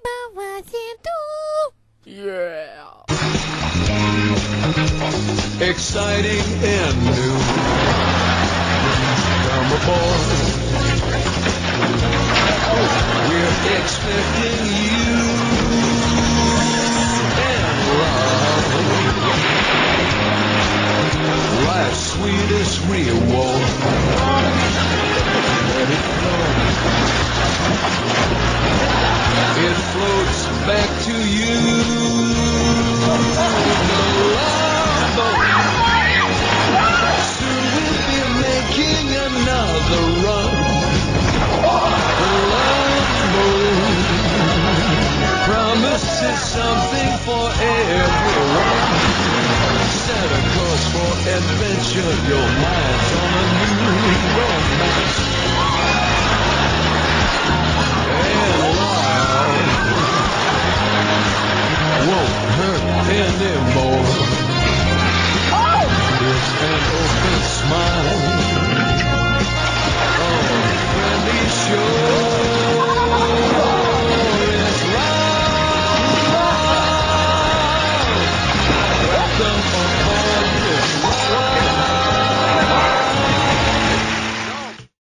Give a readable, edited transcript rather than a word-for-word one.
Limão Azzedo. Yeah. Exciting and new. Come aboard. We're expecting you and love. Life's sweetest reward. Let it flow. It floats back to you. The love boat. Soon we'll be making another run. The love boat promises something for everyone. Set a course for adventure. Your mind's on a new romance.